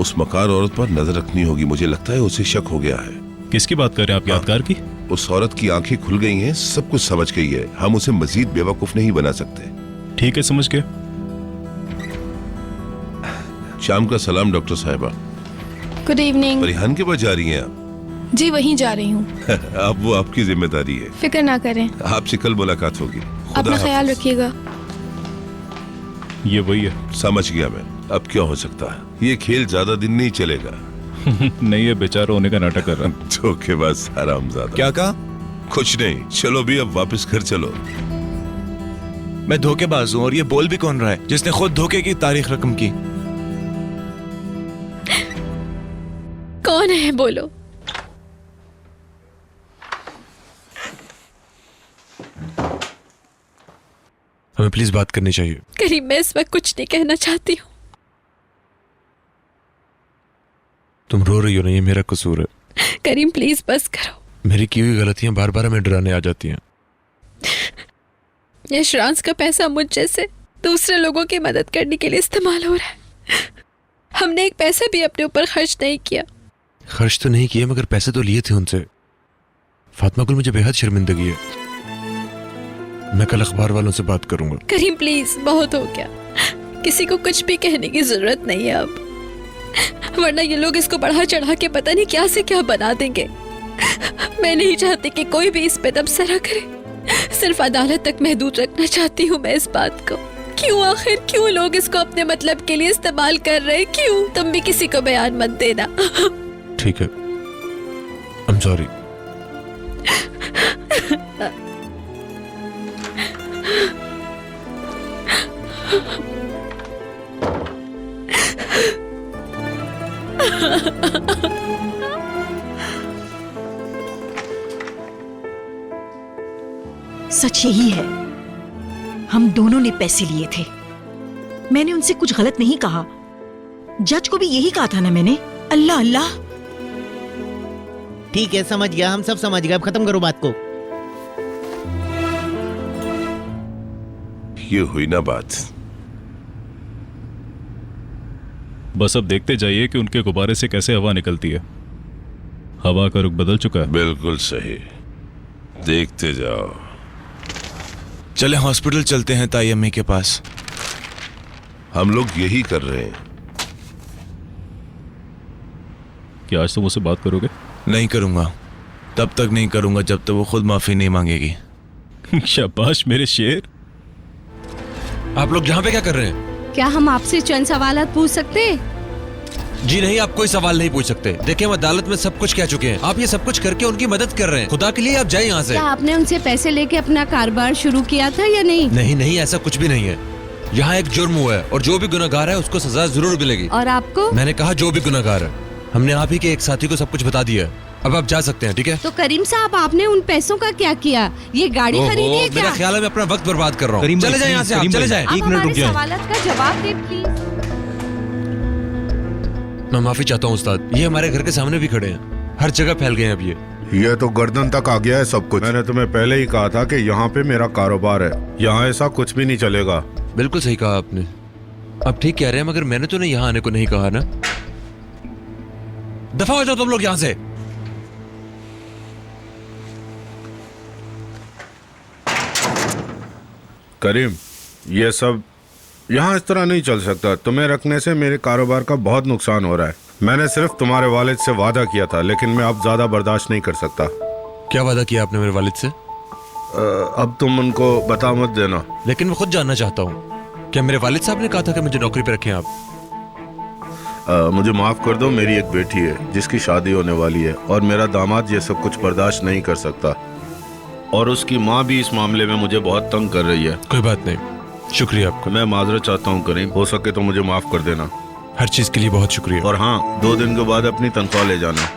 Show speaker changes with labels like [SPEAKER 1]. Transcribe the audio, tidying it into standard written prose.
[SPEAKER 1] उस मकार औरत पर नजर रखनी होगी। मुझे लगता है उसे शक हो गया है।
[SPEAKER 2] किसकी बात कर रहे हैं आप? यादगार की?
[SPEAKER 1] उस औरत की आंखें खुल गई हैं, सब कुछ समझ गई है। हम उसे मजीद बेवकूफ नहीं बना सकते।
[SPEAKER 2] ठीक है, समझ गए।
[SPEAKER 1] शाम का सलाम डॉक्टर साहिबा।
[SPEAKER 3] Good evening.
[SPEAKER 1] परिहान के पास जा रही हैं आप?
[SPEAKER 3] जी वहीं जा रही हूँ।
[SPEAKER 1] अब वो आपकी जिम्मेदारी है।
[SPEAKER 3] फिक्र ना करें।
[SPEAKER 1] आपसे कल मुलाकात होगी।
[SPEAKER 3] अपना ख्याल रखिएगा।
[SPEAKER 2] ये वही है।
[SPEAKER 1] समझ गया मैं। अब क्या हो सकता है, ये खेल ज्यादा दिन नहीं चलेगा।
[SPEAKER 2] नहीं, ये बेचारा होने का नाटक कर रहा है।
[SPEAKER 1] धोखेबाज हरामजादा।
[SPEAKER 4] क्या कहा?
[SPEAKER 1] कुछ नहीं, चलो भी अब वापस घर चलो।
[SPEAKER 4] मैं धोखेबाज हूँ और ये बोल भी कौन रहा है जिसने खुद धोखे की तारीख रकम की?
[SPEAKER 3] कौन है बोलो?
[SPEAKER 4] हमें प्लीज बात करनी चाहिए।
[SPEAKER 3] करीम, मैं इस वक्त कुछ नहीं कहना चाहती हूँ।
[SPEAKER 4] तुम रो रही हो ना, ये मेरा कसूर है।
[SPEAKER 3] करीम प्लीज बस करो।
[SPEAKER 4] मेरी की हुई गलतियां बार बार हमें डराने आ जाती हैं।
[SPEAKER 3] यशरांस का पैसा मुझ जैसे दूसरे लोगों की मदद करने के लिए इस्तेमाल हो रहा है। हमने एक पैसा भी अपने ऊपर खर्च नहीं किया।
[SPEAKER 4] खर्च तो नहीं किए, मगर पैसे तो लिए थे उनसे। फातिमा गुल, मुझे बेहद शर्मिंदगी है। मैं कल अखबार वालों से बात करूंगा।
[SPEAKER 3] करीम प्लीज, बहुत हो गया। किसी को कुछ भी कहने की जरूरत नहीं है अब, वरना ये लोग इसको बढ़ा चढ़ा के पता नहीं क्या से क्या बना देंगे। मैं नहीं चाहती कि कोई भी इस पे तबसरा करे। सिर्फ अदालत तक महदूद रखना चाहती हूँ मैं इस बात को। क्यों आखिर क्यों लोग इसको अपने मतलब के लिए इस्तेमाल कर रहे हैं? क्यों? तुम भी किसी को बयान मत देना।
[SPEAKER 4] ठीक है, आई एम सॉरी।
[SPEAKER 5] सच यही है, हम दोनों ने पैसे लिए थे। मैंने उनसे कुछ गलत नहीं कहा। जज को भी यही कहा था ना मैंने। अल्लाह अल्लाह।
[SPEAKER 6] ठीक है, समझ गया, हम सब समझ गए। अब खत्म करो बात को।
[SPEAKER 1] ये हुई ना बात।
[SPEAKER 2] बस अब देखते जाइए कि उनके गुब्बारे से कैसे हवा निकलती है। हवा का रुख बदल चुका है।
[SPEAKER 1] बिल्कुल सही, देखते जाओ।
[SPEAKER 4] चले हॉस्पिटल चलते हैं ताई अम्मी के पास।
[SPEAKER 1] हम लोग यही कर रहे हैं।
[SPEAKER 2] क्या आज तुम उससे बात करोगे?
[SPEAKER 4] नहीं करूंगा, तब तक नहीं करूंगा जब तक वो खुद माफी नहीं मांगेगी।
[SPEAKER 2] शाबाश मेरे शेर।
[SPEAKER 4] आप लोग यहाँ पे क्या कर रहे हैं?
[SPEAKER 7] क्या हम आपसे चंद सवालात पूछ सकते हैं?
[SPEAKER 4] जी नहीं, आप कोई सवाल नहीं पूछ सकते। देखिए, हम अदालत में सब कुछ कह चुके हैं। आप ये सब कुछ करके उनकी मदद कर रहे हैं। खुदा के लिए आप जाए यहाँ से।
[SPEAKER 7] क्या आपने उनसे पैसे लेके अपना कारोबार शुरू किया था या नहीं?
[SPEAKER 4] नहीं नहीं, ऐसा कुछ भी नहीं है। यहाँ एक जुर्म हुआ है और जो भी गुनहगार है उसको सजा जरूर मिलेगी।
[SPEAKER 7] और आपको?
[SPEAKER 4] मैंने कहा जो भी गुनहगार है। हमने आप ही के एक साथी को सब कुछ बता दिया। अब आप जा सकते हैं, ठीक है?
[SPEAKER 7] तो करीम साहब, आपने उन पैसों का क्या किया? ये गाड़ी खरीदी है क्या?
[SPEAKER 4] मेरा ख्याल है मैं अपना वक्त बर्बाद कर रहा हूँ। चले जाए यहाँ से, आप चले जाए।
[SPEAKER 7] आप हमारे सवालात का जवाब दें प्लीज।
[SPEAKER 4] मैं माफी चाहता हूँ उस्ताद, ये हमारे घर के सामने भी खड़े हैं, हर जगह फैल गए हैं अब
[SPEAKER 8] ये तो गर्दन तक आ गया है सब कुछ। मैंने तुम्हें पहले ही कहा था कि यहाँ पे मेरा कारोबार है, यहाँ ऐसा कुछ भी नहीं चलेगा।
[SPEAKER 4] बिल्कुल सही कहा आपने। आप ठीक कह रहे हैं, मगर मैंने तो नहीं यहाँ आने को नहीं कहा ना। दफा हो जाओ तुम लोग यहाँ से।
[SPEAKER 8] करीम, ये सब यहाँ इस तरह नहीं चल सकता। तुम्हें रखने से मेरे कारोबार का बहुत नुकसान हो रहा है। मैंने सिर्फ तुम्हारे वालिद से वादा किया था, लेकिन मैं अब ज्यादा बर्दाश्त नहीं कर सकता।
[SPEAKER 4] क्या वादा किया आपने मेरे वालिद से?
[SPEAKER 8] अब तुम उनको बता मत देना।
[SPEAKER 4] लेकिन मैं खुद जानना चाहता हूँ। क्या मेरे वालिद साहब ने कहा था कि मुझे नौकरी पे रखें आप?
[SPEAKER 8] मुझे माफ कर दो, मेरी एक बेटी है जिसकी शादी होने वाली है और मेरा दामाद ये सब कुछ बर्दाश्त नहीं कर सकता, और उसकी माँ भी इस मामले में मुझे बहुत तंग कर रही है।
[SPEAKER 4] कोई बात नहीं, शुक्रिया आपका।
[SPEAKER 8] मैं माजरत चाहता हूँ करीम, हो सके तो मुझे माफ कर देना।
[SPEAKER 4] हर चीज के लिए बहुत शुक्रिया।
[SPEAKER 8] और हाँ, 2 दिन के बाद अपनी तनख्वाह ले जाना।